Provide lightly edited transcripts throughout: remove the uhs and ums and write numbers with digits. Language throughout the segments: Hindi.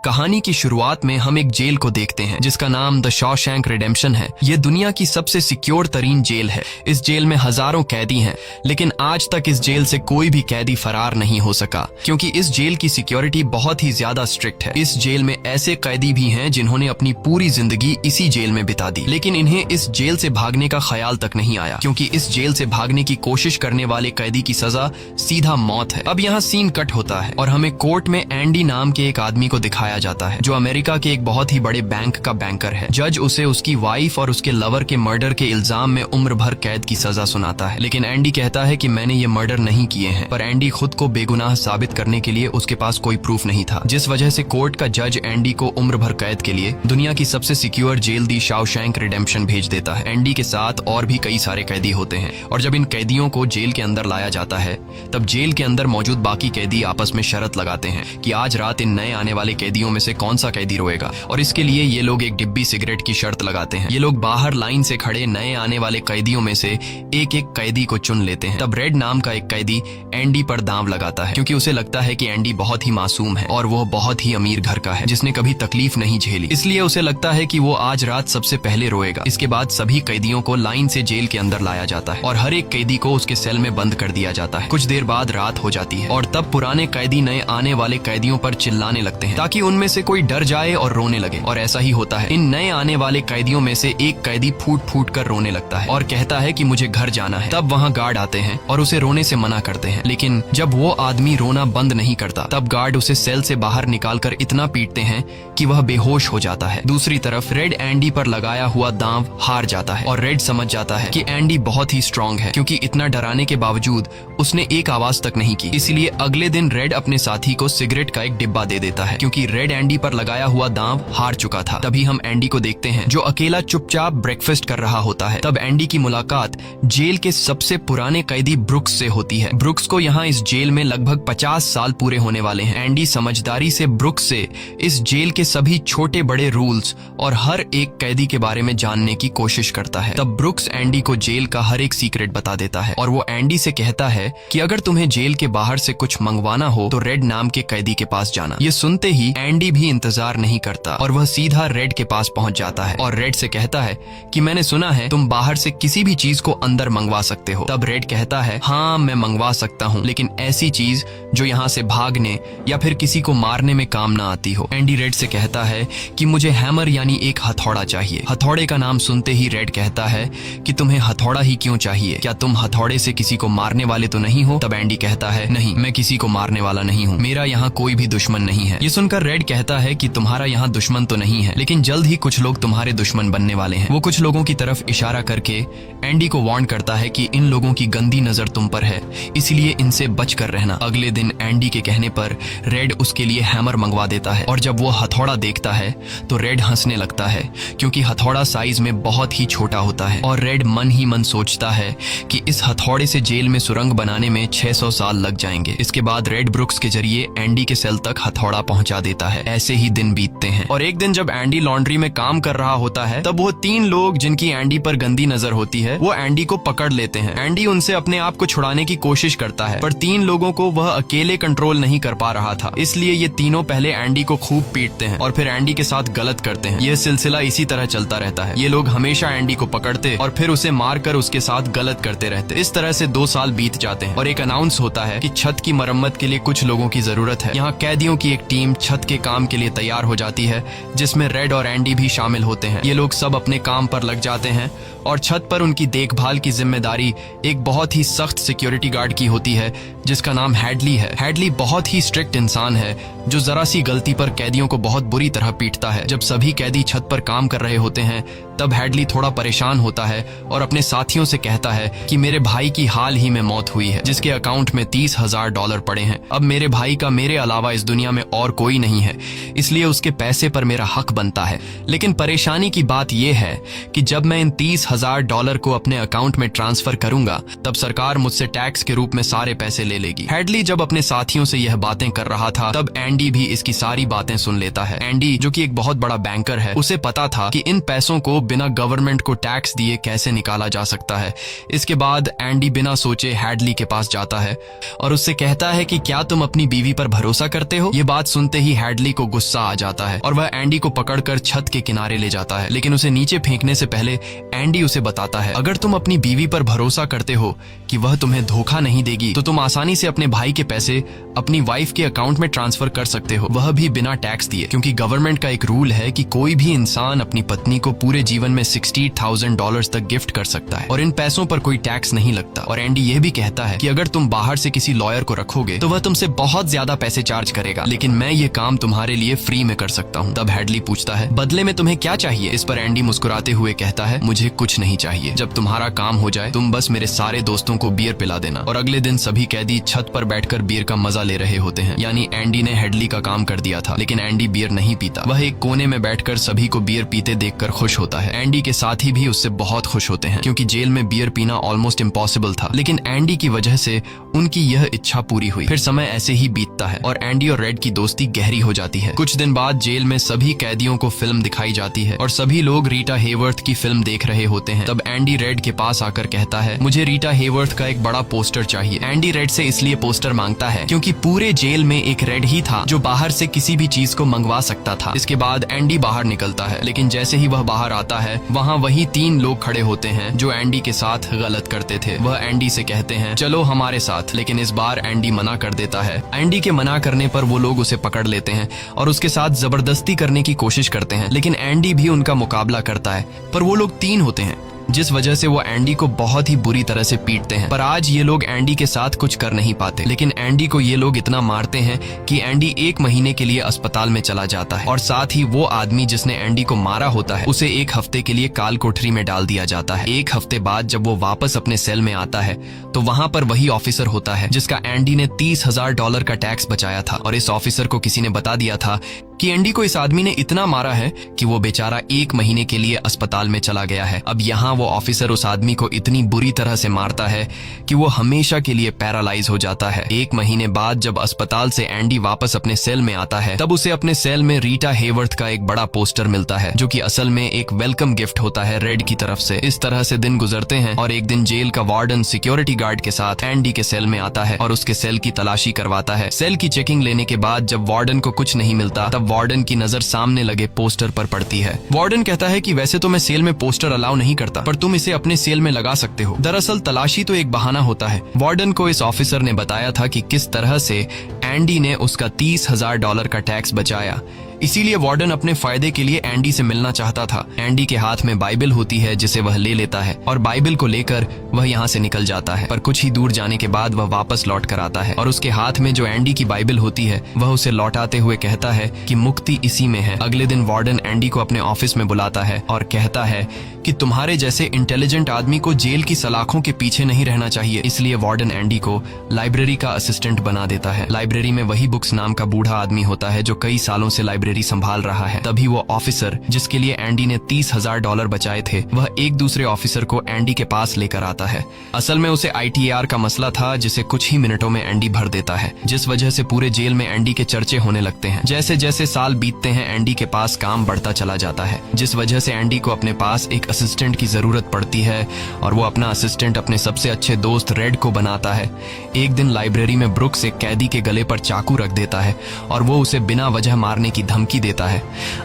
कहानी की शुरुआत में हम एक जेल को देखते हैं जिसका नाम द शॉशैंक रिडेम्पशन है। ये दुनिया की सबसे सिक्योर तरीन जेल है। इस जेल में हजारों कैदी हैं, लेकिन आज तक इस जेल से कोई भी कैदी फरार नहीं हो सका क्योंकि इस जेल की सिक्योरिटी बहुत ही ज्यादा स्ट्रिक्ट है। इस जेल में ऐसे कैदी भी हैं जिन्होंने अपनी पूरी जिंदगी इसी जेल में बिता दी, लेकिन इन्हें इस जेल से भागने का ख्याल तक नहीं आया क्योंकि इस जेल से भागने की कोशिश करने वाले कैदी की सजा सीधा मौत है। अब यहाँ सीन कट होता है और हमें कोर्ट में एंडी नाम के एक आदमी को दिखाया जाता है जो अमेरिका के एक बहुत ही बड़े बैंक का बैंकर है। जज उसे उसकी वाइफ और उसके लवर के मर्डर के इल्जाम में उम्र भर कैद की सजा सुनाता है, लेकिन एंडी कहता है कि मैंने ये मर्डर नहीं किए हैं। पर एंडी खुद को बेगुनाह साबित करने के लिए उसके पास कोई प्रूफ नहीं था, जिस वजह से कोर्ट का जज एंडी को उम्र भर कैद के लिए दुनिया की सबसे सिक्योर जेल दी शॉशैंक रिडेम्पशन भेज देता है। एंडी के साथ और भी कई सारे कैदी होते हैं और जब इन कैदियों को जेल के अंदर लाया जाता है तब जेल के अंदर मौजूद बाकी कैदी आपस में शर्त लगाते हैं कि आज रात इन नए आने वाले कैदियों में से कौन सा कैदी रोएगा, और इसके लिए ये लोग एक डिब्बी सिगरेट की शर्त लगाते हैं। ये लोग बाहर लाइन से खड़े नए आने वाले कैदियों में से एक एक कैदी को चुन लेते हैं। तब रेड नाम का एक कैदी एंडी पर दांव लगाता है क्योंकि उसे लगता है कि एंडी बहुत ही मासूम है और वो बहुत ही अमीर घर का है जिसने कभी तकलीफ नहीं झेली, इसलिए उसे लगता है कि वो आज रात सबसे पहले रोएगा। इसके बाद सभी कैदियों को लाइन से जेल के अंदर लाया जाता है और हर एक कैदी को उसके सेल में बंद कर दिया जाता है। कुछ देर बाद रात हो जाती है और तब पुराने कैदी नए आने वाले कैदियों पर चिल्लाने लगते हैं ताकि उनमें से कोई डर जाए और रोने लगे, और ऐसा ही होता है। इन नए आने वाले कैदियों में से एक कैदी फूट फूट कर रोने लगता है और कहता है कि मुझे घर जाना है। तब वहाँ गार्ड आते हैं और उसे रोने से मना करते हैं, लेकिन जब वो आदमी रोना बंद नहीं करता तब गार्ड उसे सेल से बाहर निकालकर इतना पीटते हैं कि वह बेहोश हो जाता है। दूसरी तरफ रेड एंडी पर लगाया हुआ दांव हार जाता है और रेड समझ जाता है कि एंडी बहुत ही स्ट्रांग है क्योंकि इतना डराने के बावजूद उसने एक आवाज तक नहीं की। इसलिए अगले दिन रेड अपने साथी को सिगरेट का एक डिब्बा दे देता है क्योंकि रेड एंडी पर लगाया हुआ दांव हार चुका था। तभी हम एंडी को देखते हैं जो अकेला चुपचाप ब्रेकफास्ट कर रहा होता है। तब एंडी की मुलाकात जेल के सबसे पुराने कैदी ब्रुक्स से होती है। ब्रुक्स को यहाँ इस जेल में लगभग 50 साल पूरे होने वाले हैं। एंडी समझदारी से ब्रुक्स से इस जेल के सभी छोटे बड़े रूल्स और हर एक कैदी के बारे में जानने की कोशिश करता है। तब ब्रुक्स एंडी को जेल का हर एक सीक्रेट बता देता है और वो एंडी से कहता है कि अगर तुम्हें जेल के बाहर से कुछ मंगवाना हो तो रेड नाम के कैदी के पास जाना। ये सुनते ही एंडी भी इंतजार नहीं करता और वह सीधा रेड के पास पहुंच जाता है और रेड से कहता है कि मैंने सुना है तुम बाहर से किसी भी चीज को अंदर मंगवा सकते हो। तब रेड कहता है हाँ मैं मंगवा सकता हूँ, लेकिन ऐसी चीज जो यहाँ से भागने या फिर किसी को मारने में काम ना आती हो। एंडी रेड से कहता है कि मुझे हैमर यानी एक हथौड़ा चाहिए। हथौड़े का नाम सुनते ही रेड कहता है कि तुम्हें हथौड़ा ही क्यों चाहिए, क्या तुम हथौड़े से किसी को मारने वाले तो नहीं हो? तब एंडी कहता है नहीं, मैं किसी को मारने वाला नहीं हूँ, मेरा यहाँ कोई भी दुश्मन नहीं है। ये सुनकर रेड कहता है कि तुम्हारा यहाँ दुश्मन तो नहीं है, लेकिन जल्द ही कुछ लोग तुम्हारे दुश्मन बनने वाले हैं। वो कुछ लोगों की तरफ इशारा करके एंडी को वार्न करता है कि इन लोगों की गंदी नजर तुम पर है, इसलिए इनसे बच कर रहना। अगले दिन एंडी के कहने पर रेड उसके लिए हैमर मंगवा देता है और जब वो हथौड़ा देखता है तो रेड हंसने लगता है क्योंकि हथौड़ा साइज में बहुत ही छोटा होता है और रेड मन ही मन सोचता है कि इस हथौड़े से जेल में सुरंग बनाने में 600 साल लग जाएंगे। इसके बाद रेड ब्रुक्स के जरिए एंडी के सेल तक हथौड़ा पहुंचा देता है। ऐसे ही दिन बीतते हैं और एक दिन जब एंडी लॉन्ड्री में काम कर रहा होता है तब वो 3 लोग जिनकी एंडी पर गंदी नजर होती है वो एंडी को पकड़ लेते हैं। एंडी उनसे अपने आप को छुड़ाने की कोशिश करता है पर 3 लोगों को वह अकेले कंट्रोल नहीं कर पा रहा था, इसलिए ये तीनों पहले एंडी को खूब पीटते हैं और फिर एंडी के साथ गलत करते हैं। यह सिलसिला इसी तरह चलता रहता है। ये लोग हमेशा एंडी को पकड़ते और फिर उसे मारकर उसके साथ गलत करते रहते। इस तरह से 2 साल बीत जाते हैं और एक अनाउंस होता है कि छत की मरम्मत के लिए कुछ लोगों की जरूरत है। यहाँ कैदियों की एक टीम छत के काम के लिए तैयार हो जाती है जिसमें रेड और एंडी भी शामिल होते हैं। ये लोग सब अपने काम पर लग जाते हैं और छत पर उनकी देखभाल की जिम्मेदारी एक बहुत ही सख्त सिक्योरिटी गार्ड की होती है जिसका नाम हैडली है। हैडली बहुत ही स्ट्रिक्ट इंसान है जो जरा सी गलती पर कैदियों को बहुत बुरी तरह पीटता है। जब सभी कैदी छत पर काम कर रहे होते हैं तब हैडली थोड़ा परेशान होता है और अपने साथियों से कहता है कि मेरे भाई की हाल ही में मौत हुई है जिसके अकाउंट में $30,000 पड़े हैं। अब मेरे भाई का मेरे अलावा इस दुनिया में और कोई नहीं है, इसलिए उसके पैसे पर मेरा हक बनता है। लेकिन परेशानी की बात यह है कि जब मैं इन $30,000 को अपने अकाउंट में ट्रांसफर करूंगा तब सरकार मुझसे टैक्स के रूप में सारे पैसे ले लेगी। हैडली जब अपने साथियों से यह बातें कर रहा था तब एंडी भी इसकी सारी बातें सुन लेता है। एंडी जो कि एक बहुत बड़ा बैंकर है उसे पता था कि इन पैसों को बिना गवर्नमेंट को टैक्स दिए कैसे निकाला जा सकता है। इसके बाद एंडी बिना सोचे हैडली के पास जाता है और उससे कहता है कि क्या तुम अपनी बीवी पर भरोसा करते हो। ये बात सुनते ही हैडली को गुस्सा आ जाता है और वह एंडी को पकड़कर छत के किनारे ले जाता है, लेकिन उसे नीचे फेंकने से पहले एंडी उसे बताता है, अगर तुम अपनी बीवी पर भरोसा करते हो कि वह तुम्हें धोखा नहीं देगी तो तुम आसानी से अपने भाई के पैसे अपनी वाइफ के अकाउंट में ट्रांसफर कर सकते हो, वह भी बिना टैक्स दिए, क्योंकि गवर्नमेंट का एक रूल है कि कोई भी इंसान अपनी पत्नी को पूरे जीवन में $60,000 तक गिफ्ट कर सकता है और इन पैसों पर कोई टैक्स नहीं लगता। और एंडी यह भी कहता है कि अगर तुम बाहर से किसी लॉयर को रखोगे तो वह तुमसे बहुत ज्यादा पैसे चार्ज करेगा, लेकिन मैं ये काम तुम्हारे लिए फ्री में कर सकता हूँ। तब हैडली पूछता है, बदले में तुम्हें क्या चाहिए? इस पर एंडी मुस्कुराते हुए कहता है, मुझे कुछ नहीं चाहिए, जब तुम्हारा काम हो जाए तुम बस मेरे सारे दोस्तों को बियर पिला देना। और अगले दिन सभी कैदी छत पर बैठकर बियर का मजा ले रहे होते हैं, यानी एंडी ने हैडली का काम कर दिया था। लेकिन एंडी बियर नहीं पीता, वह एक कोने में बैठकर सभी को बियर पीते देखकर खुश होता है। एंडी के साथी भी उससे बहुत खुश होते हैं, क्योंकि जेल में बियर पीना ऑलमोस्ट इम्पॉसिबल था, लेकिन एंडी की वजह से उनकी यह इच्छा पूरी हुई। फिर समय ऐसे ही बीतता है और एंडी और रेड की दोस्ती गहरी हो जाती है। कुछ दिन बाद जेल में सभी कैदियों को फिल्म दिखाई जाती है और सभी लोग रीटा हेवर्थ की फिल्म देख रहे होते हैं। तब एंडी रेड के पास आकर कहता है, मुझे रीटा हेवर्थ का एक बड़ा पोस्टर चाहिए। एंडी रेड से इसलिए पोस्टर मांगता है क्योंकि पूरे जेल में एक रेड ही था जो बाहर से किसी भी चीज को मंगवा सकता था। इसके बाद एंडी बाहर निकलता है, लेकिन जैसे ही वह बाहर आता है वहाँ वही 3 लोग खड़े होते हैं जो एंडी के साथ गलत करते थे। वह एंडी से कहते हैं, चलो हमारे साथ, लेकिन इस बार एंडी मना कर देता है। एंडी के मना करने पर वो लोग उसे पकड़ लेते हैं और उसके साथ जबरदस्ती करने की कोशिश करते हैं, लेकिन एंडी भी उनका मुकाबला करता है, पर वो लोग 3 होते हैं, जिस वजह से वो एंडी को बहुत ही बुरी तरह से पीटते हैं। पर आज ये लोग एंडी के साथ कुछ कर नहीं पाते, लेकिन एंडी को ये लोग इतना मारते हैं कि एंडी 1 महीने के लिए अस्पताल में चला जाता है और साथ ही वो आदमी जिसने एंडी को मारा होता है उसे 1 हफ्ते के लिए काल कोठरी में डाल दिया जाता है। 1 हफ्ते बाद जब वो वापस अपने सेल में आता है तो वहाँ पर वही ऑफिसर होता है जिसका एंडी ने $30,000 का टैक्स बचाया था, और इस ऑफिसर को किसी ने बता दिया था कि एंडी को इस आदमी ने इतना मारा है कि वो बेचारा 1 महीने के लिए अस्पताल में चला गया है। अब यहाँ वो ऑफिसर उस आदमी को इतनी बुरी तरह से मारता है कि वो हमेशा के लिए पैरालाइज हो जाता है। 1 महीने बाद जब अस्पताल से एंडी वापस अपने सेल में आता है तब उसे अपने सेल में रीटा हेवर्थ का एक बड़ा पोस्टर मिलता है, जो कि असल में एक वेलकम गिफ्ट होता है रेड की तरफ से। इस तरह से दिन गुजरते हैं और एक दिन जेल का वार्डन सिक्योरिटी गार्ड के साथ एंडी के सेल में आता है और उसके सेल की तलाशी करवाता है। सेल की चेकिंग लेने के बाद जब वार्डन को कुछ नहीं मिलता तब वार्डन की नजर सामने लगे पोस्टर पर पड़ती है। वार्डन कहता है कि वैसे तो मैं सेल में पोस्टर अलाउ नहीं करता, पर तुम इसे अपने सेल में लगा सकते हो। दरअसल तलाशी तो एक बहाना होता है। वार्डन को इस ऑफिसर ने बताया था कि किस तरह से एंडी ने उसका $30,000 का टैक्स बचाया, इसीलिए वार्डन अपने फायदे के लिए एंडी से मिलना चाहता था। एंडी के हाथ में बाइबल होती है जिसे वह ले लेता है और बाइबल को लेकर वह यहाँ से निकल जाता है, पर कुछ ही दूर जाने के बाद वह वापस लौट कर आता है और उसके हाथ में जो एंडी की बाइबल होती है वह उसे लौटाते हुए कहता है कि मुक्ति इसी में है। अगले दिन वार्डन एंडी को अपने ऑफिस में बुलाता है और कहता है कि तुम्हारे जैसे इंटेलिजेंट आदमी को जेल की सलाखों के पीछे नहीं रहना चाहिए, इसलिए वार्डन एंडी को लाइब्रेरी का असिस्टेंट बना देता है। लाइब्रेरी में वही बुक्स नाम का बूढ़ा आदमी होता है जो कई सालों से लाइब्रेरी संभाल रहा है। तभी वो ऑफिसर जिसके लिए एंडी ने $30,000 बचाए थे वह एक दूसरे ऑफिसर को एंडी के पास लेकर आता है। असल में उसे ITR का मसला था जिसे कुछ ही मिनटों में एंडी भर देता है, जिस वजह से पूरे जेल में एंडी के चर्चे होने लगते हैं। जैसे जैसे साल बीतते हैं एंडी के पास काम बढ़ता चला जाता है, जिस वजह से एंडी को अपने पास एक असिस्टेंट की जरूरत पड़ती है और वो अपना असिस्टेंट अपने सबसे अच्छे दोस्त रेड को बनाता है। एक दिन लाइब्रेरी में ब्रुक्स एक कैदी के गले पर चाकू रख देता है और वो उसे बिना वजह मारने की धमकी देता है।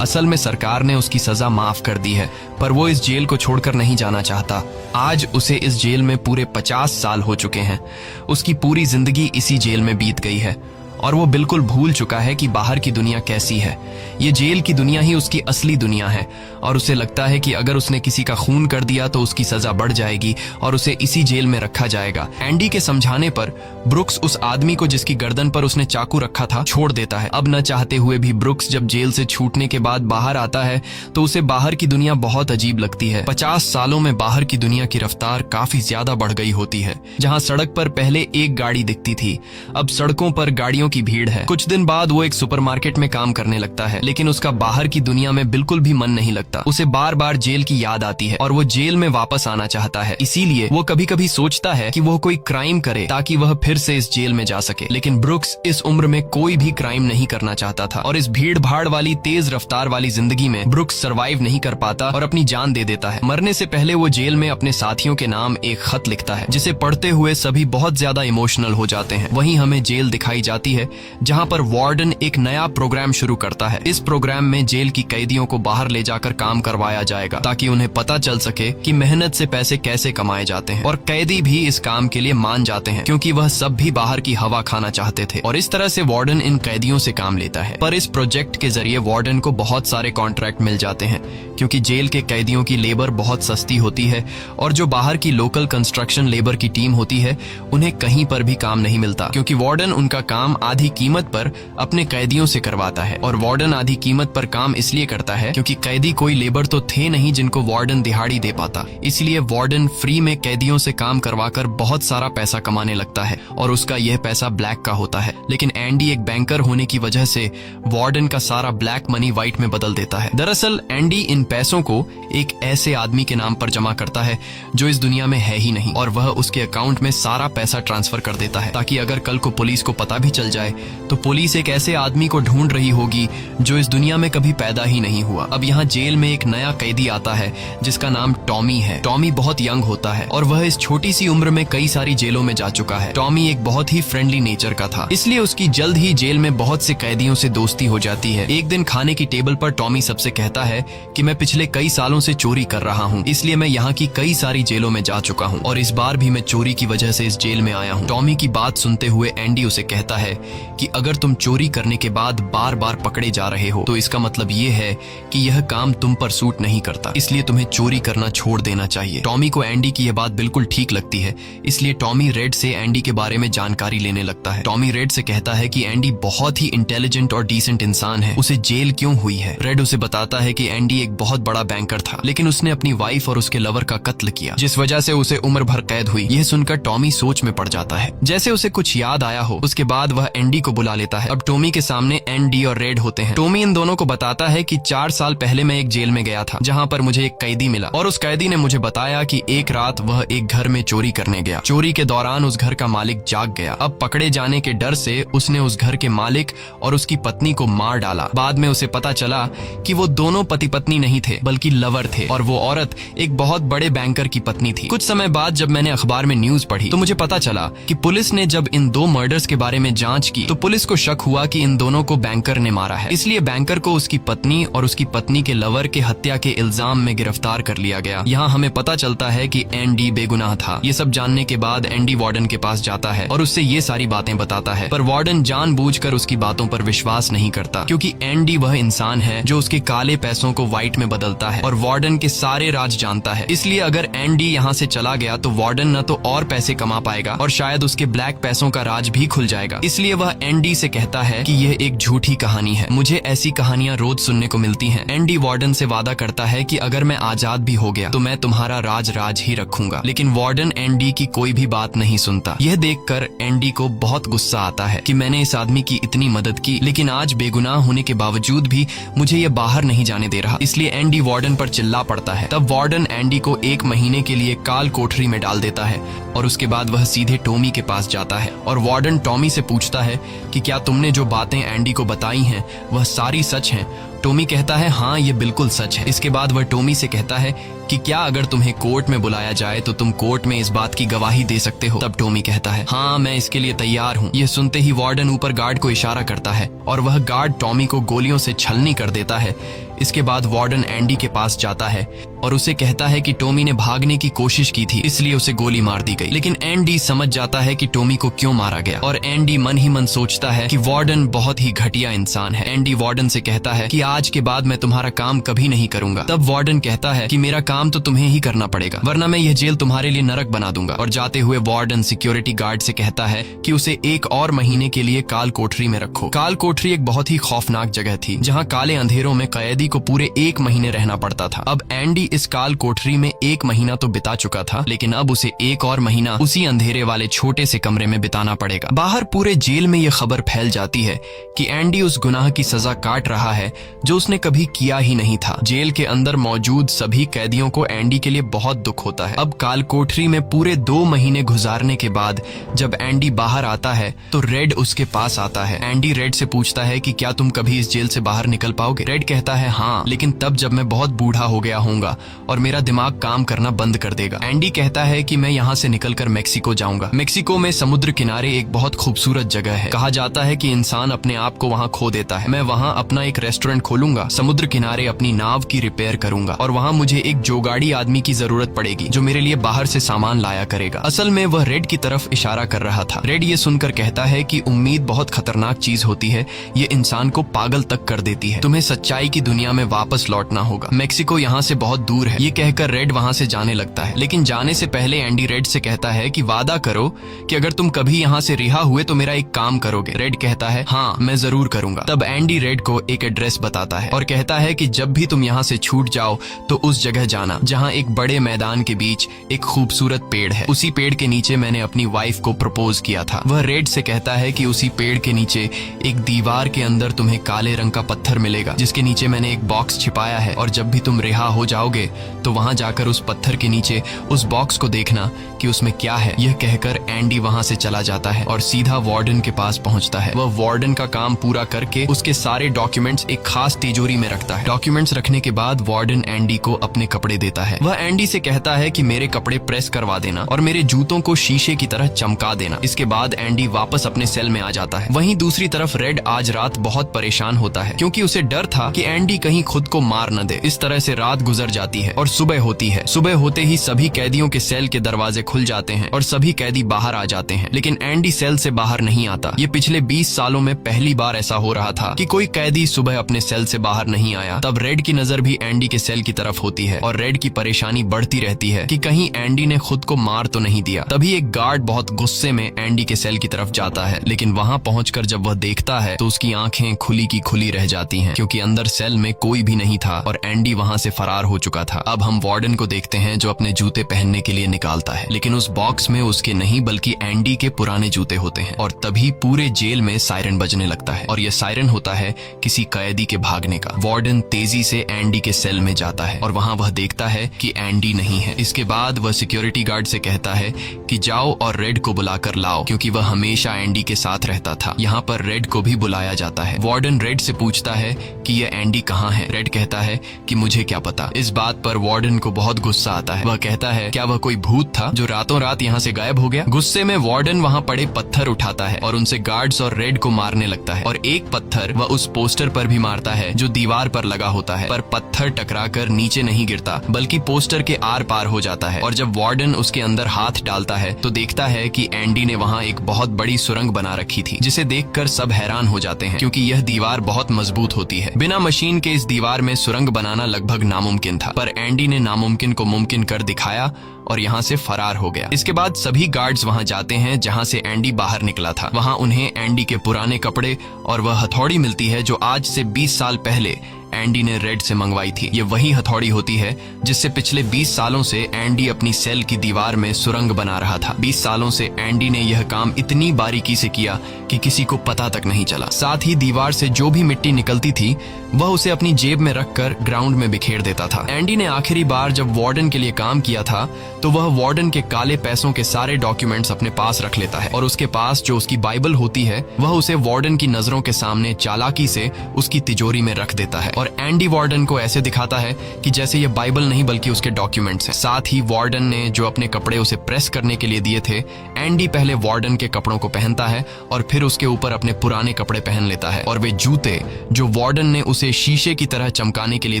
असल में सरकार ने उसकी सजा माफ कर दी है, पर वो इस जेल को छोड़कर नहीं जाना चाहता। आज उसे इस जेल में पूरे 50 साल हो चुके हैं। उसकी पूरी जिंदगी इसी जेल में बीत गई है और वो बिल्कुल भूल चुका है कि बाहर की दुनिया कैसी है। ये जेल की दुनिया ही उसकी असली दुनिया है और उसे लगता है कि अगर उसने किसी का खून कर दिया तो उसकी सजा बढ़ जाएगी और उसे इसी जेल में रखा जाएगा। एंडी के समझाने पर ब्रुक्स उस आदमी को जिसकी गर्दन पर उसने चाकू रखा था छोड़ देता है। अब न चाहते हुए भी ब्रुक्स जब जेल से छूटने के बाद बाहर आता है तो उसे बाहर की दुनिया बहुत अजीब लगती है। 50 सालों में बाहर की दुनिया की रफ्तार काफी ज्यादा बढ़ गई होती है। जहाँ सड़क पर पहले एक गाड़ी दिखती थी, अब सड़कों पर गाड़ियों की भीड़ है। कुछ दिन बाद वो एक सुपरमार्केट में काम करने लगता है, लेकिन उसका बाहर की दुनिया में बिल्कुल भी मन नहीं लगता। उसे बार बार जेल की याद आती है और वो जेल में वापस आना चाहता है। इसीलिए वो कभी कभी सोचता है कि वो कोई क्राइम करे ताकि वह फिर से इस जेल में जा सके। लेकिन ब्रुक्स इस उम्र में कोई भी क्राइम नहीं करना चाहता था और इस भीड़ भाड़ वाली तेज रफ्तार वाली जिंदगी में ब्रुक्स सरवाइव नहीं कर पाता और अपनी जान दे देता है। मरने से पहले वो जेल में अपने साथियों के नाम एक खत लिखता है, जिसे पढ़ते हुए सभी बहुत ज्यादा इमोशनल हो जाते हैं। वहीं हमें जेल दिखाई जाती है, जहां पर वार्डन एक नया प्रोग्राम शुरू करता है। इस प्रोग्राम में जेल की कैदियों को बाहर ले जाकर काम करवाया जाएगा ताकि उन्हें पता चल सके कि मेहनत से पैसे कैसे कमाए जाते हैं। और कैदी भी इस काम के लिए मान जाते हैं, क्योंकि वह सब भी बाहर की हवा खाना चाहते थे। और इस तरह से वार्डन इन कैदियों से काम लेता है। पर इस प्रोजेक्ट के जरिए वार्डन को बहुत सारे कॉन्ट्रैक्ट मिल जाते हैं, क्योंकि जेल के कैदियों की लेबर बहुत सस्ती होती है और जो बाहर की लोकल कंस्ट्रक्शन लेबर की टीम होती है उन्हें कहीं पर भी काम नहीं मिलता, क्योंकि वार्डन उनका काम आधी कीमत पर अपने कैदियों से करवाता है। और वार्डन आधी कीमत पर काम इसलिए करता है क्योंकि कैदी कोई लेबर तो थे नहीं जिनको वार्डन दिहाड़ी दे पाता। इसलिए वार्डन फ्री में कैदियों से काम करवाकर बहुत सारा पैसा कमाने लगता है और उसका यह पैसा ब्लैक का होता है। लेकिन एंडी एक बैंकर होने की वजह से वार्डन का सारा ब्लैक मनी व्हाइट में बदल देता है। दरअसल एंडी इन पैसों को एक ऐसे आदमी के नाम पर जमा करता है जो इस दुनिया में है ही नहीं, और वह उसके अकाउंट में सारा पैसा ट्रांसफर कर देता है ताकि अगर कल को पुलिस को पता भी चल जाए तो पुलिस एक ऐसे आदमी को ढूंढ रही होगी जो इस दुनिया में कभी पैदा ही नहीं हुआ। अब यहाँ जेल में एक नया कैदी आता है जिसका नाम टॉमी है। टॉमी बहुत यंग होता है और वह इस छोटी सी उम्र में कई सारी जेलों में जा चुका है। टॉमी एक बहुत ही फ्रेंडली नेचर का था, इसलिए उसकी जल्द ही जेल में बहुत से कैदियों से दोस्ती हो जाती है। एक दिन खाने की टेबल पर टॉमी सबसे कहता है कि मैं पिछले कई सालों से चोरी कर रहा हूँ, इसलिए मैं यहाँ की कई सारी जेलों में जा चुका हूँ और इस बार भी मैं चोरी की वजह से इस जेल में आया हूँ। टॉमी की बात सुनते हुए एंडी उसे कहता है कि अगर तुम चोरी करने के बाद बार बार पकड़े जा रहे हो तो इसका मतलब ये है कि यह काम तुम पर सूट नहीं करता, इसलिए तुम्हें चोरी करना छोड़ देना चाहिए। टॉमी को एंडी की यह बात बिल्कुल ठीक लगती है, इसलिए टॉमी रेड से एंडी के बारे में जानकारी लेने लगता है। टॉमी रेड से कहता है कि एंडी बहुत ही इंटेलिजेंट और डिसेंट इंसान है, उसे जेल क्यों हुई है। रेड उसे बताता है कि एंडी एक बहुत बड़ा बैंकर था, लेकिन उसने अपनी वाइफ और उसके लवर का कत्ल किया, जिस वजह से उसे उम्र भर कैद हुई। यह सुनकर टॉमी सोच में पड़ जाता है, जैसे उसे कुछ याद आया हो। उसके बाद वह एंडी को बुला लेता है। अब टॉमी के सामने एंडी और रेड होते हैं। टॉमी इन दोनों को बताता है कि 4 साल पहले मैं एक जेल में गया था, जहाँ पर मुझे एक कैदी मिला और उस कैदी ने मुझे बताया कि एक रात वह एक घर में चोरी करने गया। चोरी के दौरान उस घर का मालिक जाग गया। अब पकड़े जाने के डर से उसने उस घर के मालिक और उसकी पत्नी को मार डाला। बाद में उसे पता चला कि वो दोनों पति पत्नी नहीं थे बल्कि लवर थे और वो औरत एक बहुत बड़े बैंकर की पत्नी थी। कुछ समय बाद जब मैंने अखबार में न्यूज पढ़ी तो मुझे पता चला कि पुलिस ने जब इन 2 मर्डर्स के बारे में जांच की तो पुलिस को शक हुआ कि इन दोनों को बैंकर ने मारा है। इसलिए बैंकर को उसकी पत्नी और उसकी पत्नी के लवर के हत्या के इल्जाम में गिरफ्तार कर लिया गया। यहाँ हमें पता चलता है कि एंडी बेगुनाह था। ये सब जानने के बाद एंडी वार्डन के पास जाता है और उससे ये सारी बातें बताता है, पर वार्डन जानबूझकर उसकी बातों पर विश्वास नहीं करता, क्योंकि एंडी वह इंसान है जो उसके काले पैसों को व्हाइट में बदलता है और वार्डन के सारे राज जानता है। इसलिए अगर एंडी यहाँ से चला गया तो वार्डन न तो और पैसे कमा पाएगा और शायद उसके ब्लैक पैसों का राज भी खुल जाएगा। इसलिए वह एंडी से कहता है कि यह एक झूठी कहानी है, मुझे ऐसी कहानियां रोज सुनने को मिलती हैं। एंडी वार्डन से वादा करता है कि अगर मैं आजाद भी हो गया तो मैं तुम्हारा राज ही रखूंगा, लेकिन वार्डन एंडी की कोई भी बात नहीं सुनता। यह देखकर एंडी को बहुत गुस्सा आता है कि मैंने इस आदमी की इतनी मदद की, लेकिन आज बेगुनाह होने के बावजूद भी मुझे ये बाहर नहीं जाने दे रहा। इसलिए एंडी वार्डन पर चिल्ला पड़ता है। तब वार्डन एंडी को 1 महीने के लिए काल कोठरी में डाल देता है और उसके बाद वह सीधे टॉमी के पास जाता है और वार्डन टॉमी से पूछता है कि क्या तुमने जो बातें एंडी को बताई हैं वह सारी सच हैं। टॉमी कहता है हाँ ये बिल्कुल सच है। इसके बाद वह टॉमी से कहता है कि क्या अगर तुम्हें कोर्ट में बुलाया जाए तो तुम कोर्ट में इस बात की गवाही दे सकते हो। तब टॉमी कहता है हाँ मैं इसके लिए तैयार हूँ। यह सुनते ही वार्डन ऊपर गार्ड को इशारा करता है और वह गार्ड टॉमी को गोलियों से छलनी कर देता है। इसके बाद वार्डन एंडी के पास जाता है और उसे कहता है कि टॉमी ने भागने की कोशिश की थी इसलिए उसे गोली मार दी गई। लेकिन एंडी समझ जाता है कि टॉमी को क्यों मारा गया और एंडी मन ही मन सोचता है कि वार्डन बहुत ही घटिया इंसान है। एंडी वार्डन से कहता है कि आज के बाद मैं तुम्हारा काम कभी नहीं करूंगा। तब वार्डन कहता है कि मेरा काम तो तुम्हें ही करना पड़ेगा, वरना मैं यह जेल तुम्हारे लिए नरक बना दूंगा। और जाते हुए वार्डन सिक्योरिटी गार्ड से कहता है कि उसे एक और महीने के लिए काल कोठरी में रखो। काल कोठरी एक बहुत ही खौफनाक जगह थी, जहाँ काले अंधेरों में कैदी को पूरे 1 महीने रहना पड़ता था। अब एंडी इस काल कोठरी में 1 महीना तो बिता चुका था, लेकिन अब उसे एक और महीना उसी अंधेरे वाले छोटे से कमरे में बिताना पड़ेगा। बाहर पूरे जेल में यह खबर फैल जाती है कि एंडी उस गुनाह की सजा काट रहा है जो उसने कभी किया ही नहीं था। जेल के अंदर मौजूद सभी कैदियों को एंडी के लिए बहुत दुख होता है। अब काल कोठरी में पूरे 2 महीने गुजारने के बाद जब एंडी बाहर आता है तो रेड उसके पास आता है। एंडी रेड से पूछता है कि क्या तुम कभी इस जेल से बाहर निकल पाओगे? रेड कहता है हाँ, लेकिन तब जब मैं बहुत बूढ़ा हो गया होऊंगा और मेरा दिमाग काम करना बंद कर देगा। एंडी कहता है कि मैं यहाँ से निकलकर मेक्सिको जाऊंगा। मेक्सिको में समुद्र किनारे एक बहुत खूबसूरत जगह है। कहा जाता है कि इंसान अपने आप को वहाँ खो देता है। मैं वहाँ अपना एक रेस्टोरेंट खोलूंगा, समुद्र किनारे अपनी नाव की रिपेयर करूंगा और वहाँ मुझे एक जोगाड़ी आदमी की जरूरत पड़ेगी जो मेरे लिए बाहर से सामान लाया करेगा। असल में वह रेड की तरफ इशारा कर रहा था। रेड ये सुनकर कहता है कि उम्मीद बहुत खतरनाक चीज होती है, ये इंसान को पागल तक कर देती है। तुम्हें सच्चाई की दुनिया में वापस लौटना होगा। मेक्सिको यहाँ से बहुत दूर है। ये कहकर रेड वहाँ से जाने लगता है, लेकिन जाने से पहले एंडी रेड से कहता है कि वादा करो कि अगर तुम कभी यहाँ से रिहा हुए तो मेरा एक काम करोगे। रेड कहता है हाँ, मैं जरूर करूंगा। तब एंडी रेड को एक एड्रेस बताता है और कहता है कि जब भी तुम यहाँ से छूट जाओ तो उस जगह जाना जहाँ एक बड़े मैदान के बीच एक खूबसूरत पेड़ है। उसी पेड़ के नीचे मैंने अपनी वाइफ को प्रपोज किया था। वह रेड से कहता है कि उसी पेड़ के नीचे एक दीवार के अंदर तुम्हें काले रंग का पत्थर मिलेगा जिसके नीचे मैंने एक बॉक्स छिपाया है, और जब भी तुम रिहा हो जाओगे तो वहां जाकर उस पत्थर के नीचे उस बॉक्स को देखना कि उसमें क्या है। यह कहकर एंडी वहां से चला जाता है और सीधा वार्डन के पास पहुंचता है। वह वार्डन का काम पूरा करके उसके सारे डॉक्यूमेंट्स एक खास तिजोरी में रखता है। डॉक्यूमेंट्स रखने के बाद वार्डन एंडी को अपने कपड़े देता है। वह एंडी से कहता है कि मेरे कपड़े प्रेस करवा देना और मेरे जूतों को शीशे की तरह चमका देना। इसके बाद एंडी वापस अपने सेल में आ जाता है। वहीं दूसरी तरफ रेड आज रात बहुत परेशान होता है क्योंकि उसे डर था कि एंडी कहीं खुद को मार न दे। इस तरह से रात गुजर जाती है और सुबह होती है। सुबह होते ही सभी कैदियों के सेल के दरवाजे खुल जाते हैं और सभी कैदी बाहर आ जाते हैं, लेकिन एंडी सेल से बाहर नहीं आता। ये पिछले 20 सालों में पहली बार ऐसा हो रहा था कि कोई कैदी सुबह अपने सेल से बाहर नहीं आया। तब रेड की नजर भी एंडी के सेल की तरफ होती है और रेड की परेशानी बढ़ती रहती है कि कहीं एंडी ने खुद को मार तो नहीं दिया। तभी एक गार्ड बहुत गुस्से में एंडी के सेल की तरफ जाता है, लेकिन वहां पहुंचकर जब वह देखता है तो उसकी आंखें खुली की खुली रह जाती हैं क्योंकि अंदर सेल में कोई भी नहीं था और एंडी वहां से फरार हो चुका था। अब हम वार्डन को देखते हैं जो अपने जूते पहनने के लिए निकालता है, लेकिन उस बॉक्स में उसके नहीं बल्कि एंडी के पुराने जूते होते हैं। और तभी पूरे जेल में सायरन बजने लगता है और यह सायरन होता है किसी कैदी के भागने का। वार्डन तेजी से एंडी के सेल में जाता है और वहां वह देखता है कि एंडी नहीं है। इसके बाद वह सिक्योरिटी गार्ड से कहता है कि जाओ और रेड को बुलाकर लाओ, क्योंकि वह हमेशा एंडी के साथ रहता था। यहाँ पर रेड को भी बुलाया जाता है। वार्डन रेड से पूछता है कि यह एंडी कहाँ है। रेड कहता है कि मुझे क्या पता। इस बात पर वार्डन को बहुत गुस्सा आता है। वह कहता है क्या वह कोई भूत था जो रातों रात यहाँ से गायब हो गया। गुस्से में वार्डन वहाँ पड़े पत्थर उठाता है और उनसे गार्ड्स और रेड को मारने लगता है, और एक पत्थर वह उस पोस्टर पर भी मारता है जो दीवार पर लगा होता है, पर पत्थर टकराकर नीचे नहीं गिरता बल्कि पोस्टर के आर पार हो जाता है। और जब वार्डन उसके अंदर हाथ डालता है तो देखता है कि एंडी ने वहाँ एक बहुत बड़ी सुरंग बना रखी थी, जिसे देखकर सब हैरान हो जाते हैं क्योंकि यह दीवार बहुत मजबूत होती है। बिना मशीन के इस दीवार में सुरंग बनाना लगभग नामुमकिन था, पर एंडी ने नामुमकिन को मुमकिन कर दिखाया और यहाँ से फरार हो गया। इसके बाद सभी गार्ड्स वहाँ जाते हैं जहाँ से एंडी बाहर निकला था। वहाँ उन्हें एंडी के पुराने कपड़े और वह हथौड़ी मिलती है जो आज से 20 साल पहले एंडी ने रेड से मंगवाई थी। ये वही हथौड़ी होती है जिससे पिछले 20 सालों से एंडी अपनी सेल की दीवार में सुरंग बना रहा था। 20 सालों से एंडी ने यह काम इतनी बारीकी से किया कि किसी को पता तक नहीं चला। साथ ही दीवार से जो भी मिट्टी निकलती थी वह उसे अपनी जेब में रखकर ग्राउंड में बिखेर देता था। एंडी ने आखिरी बार जब वार्डन के लिए काम किया था तो वह वार्डन के काले पैसों के सारे डॉक्यूमेंट्स अपने पास रख लेता है और उसके पास जो उसकी बाइबल होती है वह उसे वार्डन की नजरों के सामने चालाकी से उसकी तिजोरी में रख देता है। और एंडी वार्डन को ऐसे दिखाता है कि जैसे ये बाइबल नहीं बल्कि उसके डॉक्यूमेंट्स हैं। साथ ही वार्डन ने जो अपने कपड़े उसे प्रेस करने के लिए दिए थे, एंडी पहले वार्डन के कपड़ों को पहनता है और फिर उसके ऊपर अपने पुराने कपड़े पहन लेता है। और वे जूते जो वार्डन ने उस उसे शीशे की तरह चमकाने के लिए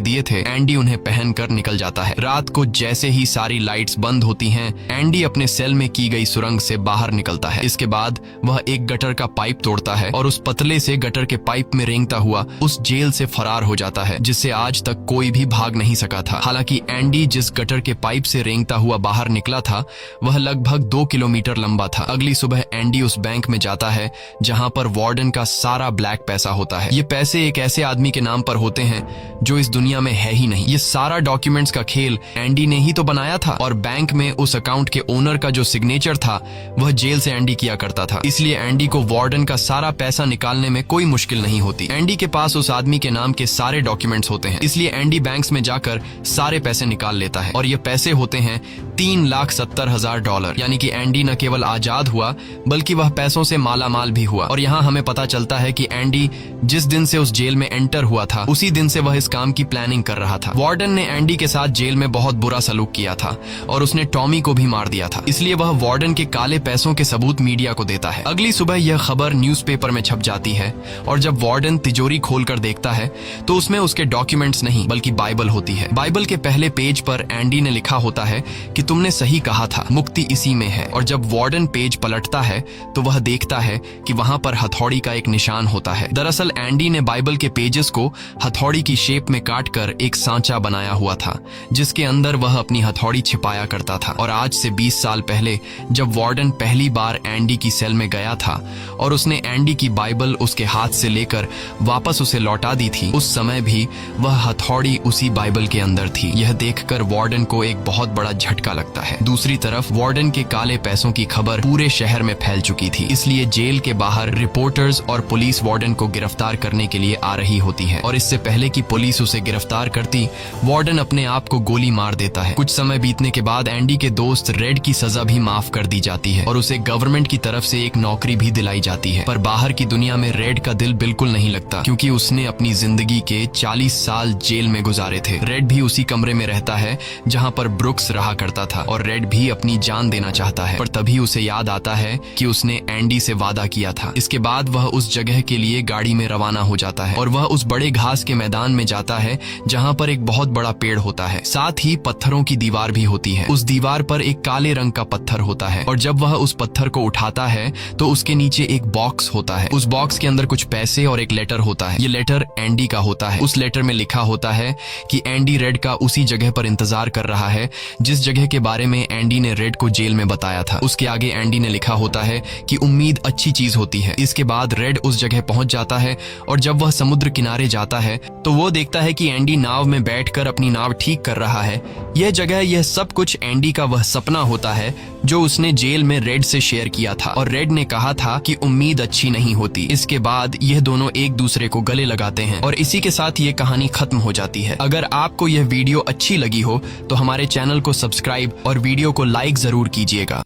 दिए थे, एंडी उन्हें पहनकर निकल जाता है। रात को जैसे ही सारी लाइट्स बंद होती हैं, एंडी अपने सेल में की गई सुरंग से बाहर निकलता है। इसके बाद वह एक गटर का पाइप तोड़ता है और उस पतले से गटर के पाइप में रेंगता हुआ उस जेल से फरार हो जाता है, जिससे आज तक कोई भी भाग नहीं सका था। हालांकि एंडी जिस गटर के पाइप से रेंगता हुआ बाहर निकला था वह लगभग 2 किलोमीटर लंबा था। अगली सुबह एंडी उस बैंक में जाता है जहां पर वार्डन का सारा ब्लैक पैसा होता है। ये पैसे एक ऐसे आदमी के नाम पर होते हैं जो इस दुनिया में है ही नहीं। ये सारा डॉक्यूमेंट्स का खेल एंडी ने ही तो बनाया था और बैंक में उस अकाउंट के ओनर का जो सिग्नेचर था वह जेल से एंडी किया करता था। इसलिए एंडी को वार्डन का सारा पैसा निकालने में कोई मुश्किल नहीं होती। एंडी के पास उस आदमी के नाम के सारे डॉक्यूमेंट्स होते हैं, इसलिए एंडी बैंक्स में जाकर सारे पैसे निकाल लेता है और ये पैसे होते हैं $3,70,000। यानी कि एंडी न केवल आजाद हुआ बल्कि वह पैसों से मालामाल भी हुआ। और यहाँ हमें पता चलता है कि एंडी जिस दिन से उस जेल में एंटर हुआ था उसी दिन से वह इस काम की प्लानिंग कर रहा था। वार्डन ने एंडी के साथ जेल में बहुत बुरा सलूक किया था और उसने टॉमी को भी मार दिया था, इसलिए वह वार्डन के काले पैसों के सबूत मीडिया को देता है। अगली सुबह यह खबर न्यूज़पेपर में छप जाती है और जब वार्डन तिजोरी खोलकर देखता है तो उसमें उसके डॉक्यूमेंट्स नहीं बल्कि बाइबल होती है। बाइबल के पहले पेज पर एंडी ने लिखा होता है कि तुमने सही कहा था, मुक्ति इसी में है। और जब वार्डन पेज पलटता है तो वह देखता है कि वहां पर हथौड़ी का एक निशान होता है। दरअसल एंडी ने बाइबल के पेजेस को हथौड़ी की शेप में काटकर एक सांचा बनाया हुआ था जिसके अंदर वह अपनी हथौड़ी छिपाया करता था। और आज से 20 साल पहले जब वार्डन पहली बार एंडी की सेल में गया था और उसने एंडी की बाइबल उसके हाथ से लेकर वापस उसे लौटा दी थी, उस समय भी वह हथौड़ी उसी बाइबल के अंदर थी। यह देखकर वार्डन को एक बहुत बड़ा झटका लगता है। दूसरी तरफ वार्डन के काले पैसों की खबर पूरे शहर में फैल चुकी थी, इसलिए जेल के बाहर रिपोर्टर्स और पुलिस वार्डन को गिरफ्तार करने के लिए आ रही होती है। और इससे पहले कि पुलिस उसे गिरफ्तार करती, वार्डन अपने आप को गोली मार देता है। कुछ समय बीतने के बाद एंडी के दोस्त रेड की सजा भी माफ कर दी जाती है और उसे गवर्नमेंट की तरफ से एक नौकरी भी दिलाई जाती है। पर बाहर की दुनिया में रेड का दिल बिल्कुल नहीं लगता क्योंकि उसने अपनी जिंदगी के 40 साल जेल में गुजारे थे। रेड भी उसी कमरे में रहता है जहां पर ब्रुक्स रहा करता था और रेड भी अपनी जान देना चाहता है, पर तभी उसे याद आता है कि उसने एंडी से वादा किया था। इसके बाद वह उस जगह के लिए गाड़ी में रवाना हो जाता है और वह उस बड़े घास के मैदान में जाता है जहां पर एक बहुत बड़ा पेड़ होता है, साथ ही पत्थरों की दीवार भी होती है। उस दीवार पर एक काले रंग का पत्थर होता है और जब वह उस पत्थर को उठाता है तो उसके नीचे एक बॉक्स होता है। उस बॉक्स के अंदर कुछ पैसे और एक लेटर होता है। ये लेटर एंडी का होता है। उस लेटर में लिखा होता है कि एंडी रेड का उसी जगह पर इंतजार कर रहा है जिस जगह के बारे में एंडी ने रेड को जेल में बताया था। उसके आगे एंडी ने लिखा होता है कि उम्मीद अच्छी चीज होती है। इसके बाद रेड उस जगह पहुंच जाता है और जब वह समुद्र किनारे जाता है तो वो देखता है कि एंडी नाव में बैठकर अपनी नाव ठीक कर रहा है। यह जगह, यह सब कुछ एंडी का वह सपना होता है जो उसने जेल में रेड से शेयर किया था और रेड ने कहा था कि उम्मीद अच्छी नहीं होती। इसके बाद यह दोनों एक दूसरे को गले लगाते हैं और इसी के साथ ये कहानी खत्म हो जाती है। अगर आपको यह वीडियो अच्छी लगी हो तो हमारे चैनल को सब्सक्राइब और वीडियो को लाइक जरूर कीजिएगा।